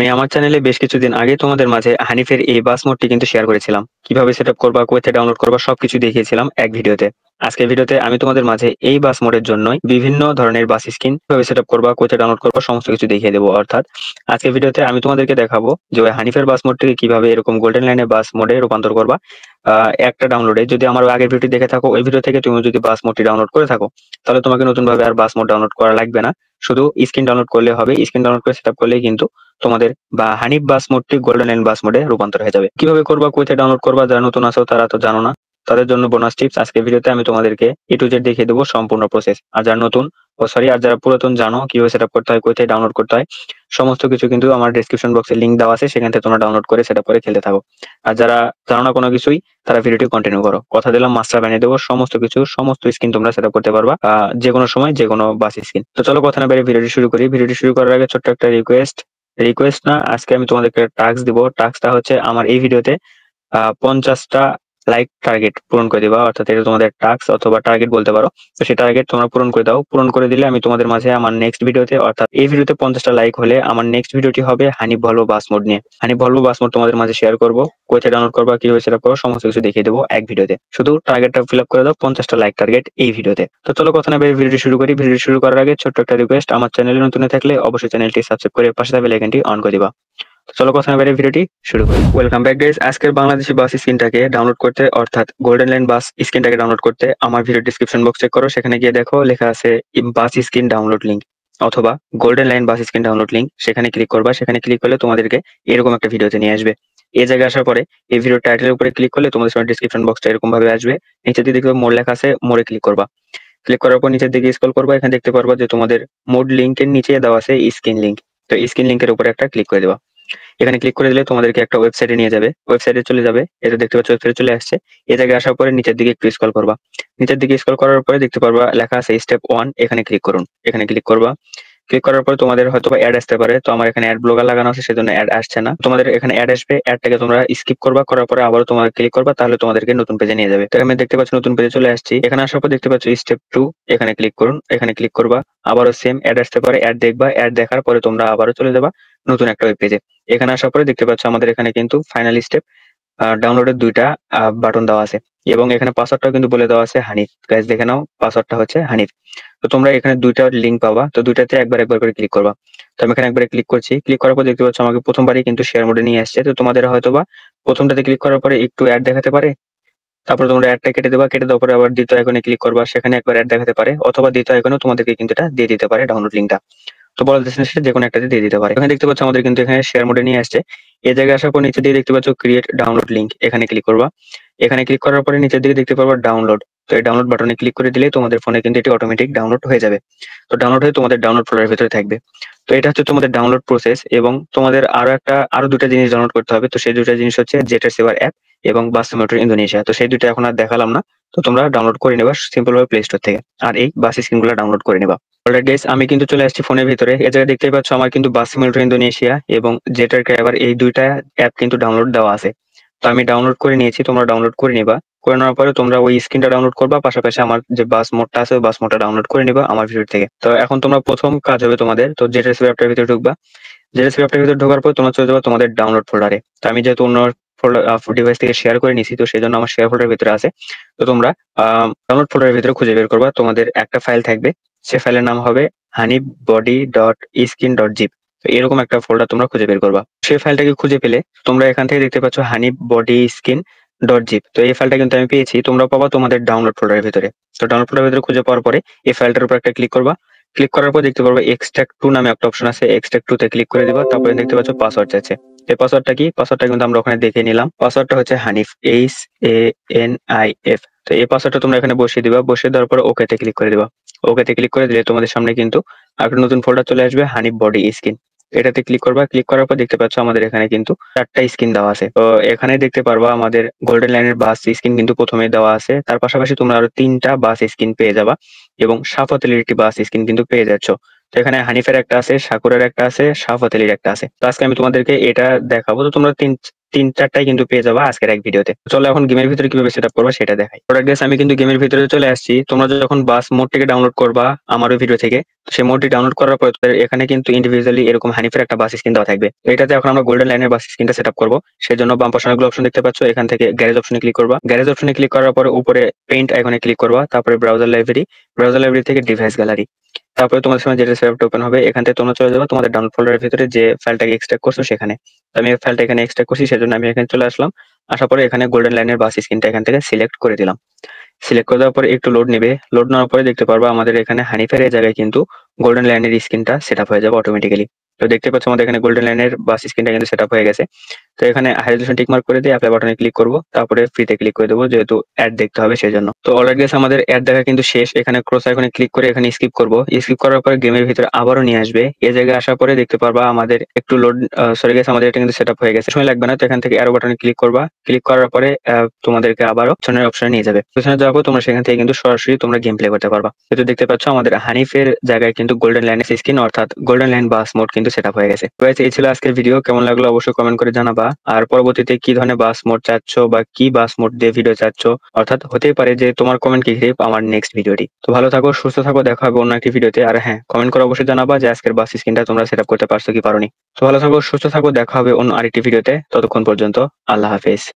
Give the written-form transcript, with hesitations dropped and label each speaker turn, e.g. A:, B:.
A: আমি আমার চ্যানেলে বেশ কিছুদিন আগে তোমাদের মাঝে হানিফের এই বাস মোডটি কিন্তু শেয়ার করেছিলাম। কিভাবে সেটআপ করবা, কোথায় ডাউনলোড করবা সবকিছু দেখিয়েছিলাম এক ভিডিওতে। আজকের ভিডিওতে আমি তোমাদের মাঝে এই বাস মোডের জন্যই বিভিন্ন ধরনের বাস স্কিন কিভাবে সেটআপ করবা, কোথায় ডাউনলোড করবা সমস্ত কিছু দেখিয়ে দেবো। অর্থাৎ আজকের ভিডিওতে আমি তোমাদেরকে দেখাবো যে ওই হানিফের বাস মোডটিকে কিভাবে এরকম গোল্ডেন লাইনের বাস মোডে রূপান্তর করবা। একটা ডাউনলোডে যদি আমার আগের ভিডিওটি দেখে থাকো, ওই ভিডিও থেকে তুমি যদি বাস মোডটি ডাউনলোড করে থাকো, তাহলে তোমাকে নতুন ভাবে আর বাস মোড ডাউনলোড করা লাগবে না। শুধু স্ক্রিন ডাউনলোড করলে হবে। স্ক্রিন ডাউনলোড করে সেটআপ করলেই কিন্তু তোমাদের বা হানিফ বাস মোডটি গোল্ডেন লাইন বাস মোডে রূপান্তর হয়ে যাবে। কিভাবে করবা, কোথায় ডাউনলোড করবা, যারা নতুন আছো তারা তো জানো না, তাদের জন্য বোনাস টিপস। আজকে ভিডিওতে আমি তোমাদেরকে এ টু জেড দেখিয়ে দেবো সম্পূর্ণ প্রসেস। আর যারা নতুন আর যারা পুরাতন জানো কিভাবে সেটআপ করতে হয়, কোথায় ডাউনলোড করতে হয় সমস্ত কিছু কিন্তু আমার ডেসক্রিপশন বক্সে লিংক দেওয়া আছে, সেখান থেকে তোমরা ডাউনলোড করে সেটআপ করে খেলতে থাকো। আর যারা জানো না কোনো কিছুই, তারা ভিডিওটি কন্টিনিউ করো। কথা দিলাম মাস্টার বানিয়ে দেবো সমস্ত কিছু, সমস্ত স্ক্রিন তোমরা সেটআপ করতে পারবা যে কোনো সময় যে কোনো বাস স্ক্রিন। তো চলো কথা না বেরিয়ে ভিডিওটি শুরু করি। ভিডিওটি শুরু করার আগে ছোট্ট একটা রিকোয়েস্ট না, আজকে আমি তোমাদেরকে টাস্ক দিব। টাস্কটা হচ্ছে আমার এই ভিডিওতে 50টা লাইক টার্গেট পূরণ করে দিবা। অর্থাৎ এটা তোমাদের টাস্ক অথবা টার্গেট বলতে পারো। তো সেই টার্গেট তোমরা পূরণ করে দাও। পূরণ করে দিলে আমি তোমাদের মাঝে আমার নেক্সট ভিডিওতে, অর্থাৎ এই ভিডিওতে 50টা লাইক হলে আমার নেক্সট ভিডিওটি হবে হানিফ ভলভো বাস মোড নিয়ে। হানিফ ভলভো বাস মোড তোমাদের মাঝে শেয়ার করবো, কোথায় ডাউনলোড করবা, কিভাবে সেটআপ করবো সমস্ত কিছু দেখিয়ে দেবো এক ভিডিওতে। শুধু টার্গেটটা ফিল আপ করে দাও, 50টা লাইক টার্গেট এই ভিডিওতে। তো চলো কথা না বেরিয়ে ভিডিওটি শুরু করি। ভিডিওটি শুরু করার আগে ছোট্ট একটা রিকোয়েস্ট, আমার চ্যানেলে নতুন হয়ে থাকলে অবশ্যই চ্যানেলটি সাবস্ক্রাইব করে পাশে থাকা বেল আইকনটি অন করে দিবা। চলো কথা না বাইরে ভিডিওটি শুরু করি। Welcome back guys. আজকের বাংলাদেশি বাস স্ক্রিনটাকে ডাউনলোড করতে, অর্থাৎ গোল্ডেন লাইন বাস স্ক্রিনটাকে ডাউনলোড করতে আমার ভিডিও ডেসক্রিপশন বক্স চেক করো, সেখানে গিয়ে দেখো লেখা আছে বাস স্ক্রিন ডাউনলোড লিংক অথবা গোল্ডেন লাইন বাস স্ক্রিন ডাউনলোড লিংক। সেখানে ক্লিক করবা। সেখানে ক্লিক করলে তোমাদেরকে এরকম একটা ভিডিওতে নিয়ে আসবে। এই জায়গায় আসার পরে এই ভিডিও টাইটেলের উপরে ক্লিক করলে তোমাদের সামনে ডেসক্রিপশন বক্সটা এরকম ভাবে আসবে। নিচের দিকে দেখবে মোড লেখা আছে, মোড়ে ক্লিক করবা। ক্লিক করার পর নিচের দিকে স্ক্রল করবা। এখানে দেখতে পারবা যে তোমাদের মোড লিংকের নিচে দেওয়া আছে স্ক্রিন লিংক। তো স্ক্রিন লিংকের উপরে একটা ক্লিক করে দেবা। এখানে ক্লিক করে দিলে তোমাদেরকে একটা ওয়েবসাইটে নিয়ে যাবে। ওয়েবসাইটে চলে যাবে, এটা দেখতে পাচ্ছ ওয়েবসাইটে চলে আসছে। এই জায়গায় আসার পরে নিচের দিকে একটু স্ক্রল করবা। নিচের দিকে স্ক্রল করার পরে দেখতে পারবা লেখা আছে স্টেপ 1, এখানে ক্লিক করুন। এখানে ক্লিক করবা। ক্লিক করার পর তোমাদের হয়তো অ্যাড আসতে পারে, তো আমার এখানে অ্যাড ব্লকার লাগানো আছে সেজন্য অ্যাড আসছে না। তোমাদের এখানে অ্যাড আসবে, অ্যাডটাকে তোমরা স্কিপ করবা। করার পরে আবারও তোমরা ক্লিক করবা, তাহলে তোমাদেরকে নতুন পেজে নিয়ে যাবে। তো আমি দেখতে পাচ্ছি নতুন পেজে চলে আসছি। এখানে আসার পর দেখতে পাচ্ছ স্টেপ 2, এখানে ক্লিক করুন। এখানে ক্লিক করবা, আবারও সেম অ্যাড আসতে পারে, অ্যাড দেখবা। অ্যাড দেখার পরে তোমরা আবারও চলে যাবা নতুন একটা ওয়েব পেজে। এখানে আসার পরে দেখতে পাচ্ছ আমাদের এখানে কিন্তু ফাইনাল স্টেপ ডাউনলোডের 2টা বাটন দেওয়া আছে এবং এখানে পাসওয়ার্ডটাও কিন্তু বলে দেওয়া আছে হানিফ। গাইস দেখে নাও, পাসওয়ার্ডটা হচ্ছে হানিফ। তো তোমরা এখানে 2টা লিংক পাবা, তো 2টাতে একবার একবার করে ক্লিক করবা। তো আমি এখানে একবারে ক্লিক করছি। ক্লিক করার পর দেখতে পাচ্ছ আমাকে প্রথমবারই কিন্তু শেয়ার মোডে নিয়ে আসছে। তো তোমাদের হয়তোবা প্রথমটাতে ক্লিক করার পরে একটু অ্যাড দেখাতে পারে, তারপর তোমরা অ্যাডটা কেটে দেবা। কেটে দেওয়ার পরে আবার দ্বিতীয় আইকনে ক্লিক করবা, সেখানে একবার অ্যাড দেখাতে পারে, অথবা দ্বিতীয় আইকনেও তোমাদেরকে কিন্তু এটা দিয়ে দিতে পারে ডাউনলোড লিংকটা। তো বড় ডেস্টিনেশন যে কোনো একটাতে দিয়ে দিতে পারে। এখানে দেখতে পাচ্ছ আমাদের কিন্তু এখানে শেয়ার মোডে নিয়ে আসছে। এই জায়গায় আসার পর নিচে দিকে দেখতে পাচ্ছ ক্রিয়েট ডাউনলোড লিংক, এখানে ক্লিক করবা। এখানে ক্লিক করার পরে নিচের দিকে দেখতে পারবা ডাউনলোড। তো এই ডাউনলোড বাটনে ক্লিক করে দিলে তোমাদের ফোনে কিন্তু এটি অটোমেটিক ডাউনলোড হয়ে যাবে। তো ডাউনলোড হয়ে তোমাদের ডাউনলোড ফোল্ডারের ভিতরে থাকবে। তো এটা হচ্ছে তোমাদের ডাউনলোড প্রসেস। এবং তোমাদের আরো 2টা জিনিস ডাউনলোড করতে হবে। তো সেই 2টা জিনিস হচ্ছে জেটার সেভার অ্যাপ এবং বাস সিমুলেটর ইন্দোনেশিয়া। তো সেই 2টা এখন আর দেখালাম না। তো তোমরা ডাউনলোড করে নেবা সিম্পল ভাবে প্লে স্টোর থেকে, আর এই বাস স্ক্রিনগুলো ডাউনলোড করে নেবা। অলরাইট গাইস, আমি কিন্তু চলে আসছি ফোনের ভিতরে। এই জায়গায় দেখতেই পাচ্ছ আমার কিন্তু বাস সিমুলেটর ইন্দোনেশিয়া এবং জেটার ক্যাবার এই 2টা অ্যাপ কিন্তু ডাউনলোড দেওয়া আছে। তো আমি ডাউনলোড করে নিয়েছি, তোমরা ডাউনলোড করে নিবা। করে নেওয়ার পরে তোমরা ওই স্ক্রিনটা ডাউনলোড করবা, পাশাপাশি আমার যে বাস মোডটা আছে ওই বাস মোডটা ডাউনলোড করে নিবা আমার ভিডিও থেকে। তো এখন তোমরা প্রথম কাজ হবে তোমাদের, তো জেটার অ্যাপটার ভিতরে ঢুকবা। জেটার অ্যাপটার ভিতরে ঢোকার পর তোমরা চলে যাবা তোমাদের ডাউনলোড ফোল্ডারে। তো আমি যেহেতু অন্য ফোল্ডার ডিভাইস থেকে শেয়ার করে নিয়েছি, তো সেই জন্য আমার শেয়ার ফোল্ডারের ভিতরে আছে। তো তোমরা ডাউনলোড ফোল্ডারের ভিতরে খুঁজে বের করবা। তোমাদের একটা ফাইল থাকবে, সে ফাইলের নাম হবে hanifbody.skin.zip। তো এরকম একটা ফোল্ডার তোমরা খুঁজে বের করবা। সেই ফাইলটাকে খুঁজে পেলে তোমরা এখান থেকে দেখতে পাচ্ছ hanifbodyskin.zip। তো এই ফাইলটা কিন্তু আমি পেয়েছি, তোমরা পাবা তোমাদের ডাউনলোড ফোল্ডারের ভিতরে। তো ডাউনলোড ফোল্ডারের ভিতরে খুঁজে পাওয়ার পরে এই ফাইলটার উপর একটা ক্লিক করবা। ক্লিক করার পর দেখতে পারবা এক্সট্রাক্ট টু নামে একটা অপশন আছে, এক্সট্রাক্ট টু তে ক্লিক করে দিবা। তারপরে দেখতে পাচ্ছ পাসওয়ার্ড চাইছে। এই পাসওয়ার্ডটা কি? পাসওয়ার্ডটা কিন্তু আমরা ওখানে দেখে নিলাম। পাসওয়ার্ডটা হচ্ছে হানিফ, HANIF। তো এই পাসওয়ার্ডটা তোমরা এখানে বসিয়ে দিবা। বসিয়ে দেওয়ার পর ওকে তে ক্লিক করে দিবা। ওকে তে ক্লিক করে দিলে তোমাদের সামনে কিন্তু একটা নতুন ফোল্ডার চলে আসবে, হানিফ বডি স্কিন। এটাতে ক্লিক করবা। ক্লিক করার পর দেখতে পাচ্ছ আমাদের এখানে কিন্তু 4টা স্কিন দেওয়া আছে। তো এখানে দেখতে পারবা আমাদের গোল্ডেন লাইনের বাস স্কিন কিন্তু প্রথমে দেওয়া আছে। তার পাশাপাশি তোমরা আরো 3টা বাস স্কিন পেয়ে যাবা এবং সাফাতেলির একটি বাস স্কিন কিন্তু পেয়ে যাচ্ছ। তো এখানে হানিফের একটা আছে, সাকুরের একটা আছে, সাফাতেলির একটা আছে। তো আজকে আমি তোমাদেরকে এটা দেখাবো। তো তোমরা 3-4টাই কিন্তু পেয়ে যাবা আজকের এক ভিডিওতে। চলো এখন গেমের ভিতরে কিভাবে সেটআপ করবা সেটা দেখাই। অলরাইট গাইস, আমি কিন্তু গেমের ভিতরে চলে আসছি। তোমরা যখন বাস মোডটিকে ডাউনলোড করবা আমার ওই ভিডিও থেকে, সেই মোডটি ডাউনলোড করার পর এখানে কিন্তু ইন্ডিভিজুয়ালি এরকম হানিফের একটা বাস স্কিন দেওয়া থাকবে। এটাতে এখন আমরা গোল্ডেন লাইনের বাস স্কিনটা সেটআপ করব। সেজন্য বাম পাশে অনেকগুলো অপশন দেখতে পাচ্ছ, এখান থেকে গ্যারেজ অপশনে ক্লিক করবা। গ্যারেজ অপশনে ক্লিক করার পরে উপরে পেইন্ট আইকনে ক্লিক করবা, তারপরে ব্রাউজার লাইব্রেরি থেকে ডিভাইস গ্যালারি। তারপরে তোমাদের সামনে যেটা সেটআপটা ওপেন হবে, এখান থেকে তোমরা চলে যাবে তোমাদের ডাউনলোড ফোল্ডারের ভিতরে যে ফাইলটাকে এক্সট্রাক্ট করছো সেখানে। আমি এই ফাইলটা এখানে এক্সট্রাক্ট করছি, সেজন্য আমি এখানে চলে আসলাম। আসার পরে এখানে গোল্ডেন লাইনের বাস স্কিনটা এখান থেকে সিলেক্ট করে দিলাম। সিলেক্ট করে দেওয়ার পরে একটু লোড নেবে। লোড নেওয়ার পরে দেখতে পারবা আমাদের এখানে হানিফের এই জায়গায় কিন্তু গোল্ডেন লাইনের স্কিনটা সেটআপ হয়ে যাবে অটোমেটিক্যালি। তো দেখতে পাচ্ছ আমাদের এখানে গোল্ডেন লাইনের বাস স্কিনটা কিন্তু সেটআপ হয়ে গেছে। তো এখানে হাই রেজোলিউশন টিক মার্ক করে দিয়ে অ্যাপ্লাই বাটনে ক্লিক করব, তারপরে ফ্রিতে ক্লিক করে দেবো যেহেতু অ্যাড দেখতে হবে সেজন্য। তো অলরেডি গাইস আমাদের অ্যাড দেখা কিন্তু শেষ। এখানে ক্রস আইকনে ক্লিক করে এখানে স্কিপ করব। স্কিপ করার পরে গেমের ভিতরে আবারও নিয়ে আসবে। এই জায়গায় আসার পরে দেখতে পারবা আমাদের একটু লোড, সরি গাইস আমাদের এটা কিন্তু সেটআপ হয়ে গেছে, সময় লাগবে না। তো এখান থেকে অ্যারো বাটনে ক্লিক করবা। ক্লিক করার পরে তোমাদেরকে আবারও পিছনের অপশনে নিয়ে যাবে। পিছনে যাওয়ার পর তোমরা সেখান থেকে কিন্তু সরাসরি তোমরা গেম প্লে করতে পারবা। তো দেখতে পাচ্ছ আমাদের হানিফের জায়গায় কিন্তু গোল্ডেন লাইনের স্কিন অর্থাৎ গোল্ডেন লাইন বাস মোড কিন্তু সেটআপ হয়ে গেছে। গাইস এই ছিল আজকের ভিডিও, কেমন লাগলো অবশ্যই কমেন্ট করে জানাবা। আর পরবর্তীতে কি ধরনের বাস মোড চাচ্ছ বা কি বাস মোড দিয়ে ভিডিও চাচ্ছ, অর্থাৎ হতেই পারে যে তোমার কমেন্ট কি ঘিরে আমার নেক্সট ভিডিওটি। তো ভালো থাকো, সুস্থ থাকো, দেখা হবে অন্য একটি ভিডিওতে। আর হ্যাঁ, কমেন্ট করে অবশ্যই জানাবা যে আজকের বাস স্কিনটা তোমরা সেটআপ করতে পারছো কি পারোনি। তো ভালো থাকো, সুস্থ থাকো, দেখা হবে অন্য আরেকটি ভিডিওতে। ততক্ষণ পর্যন্ত আল্লাহ হাফেজ।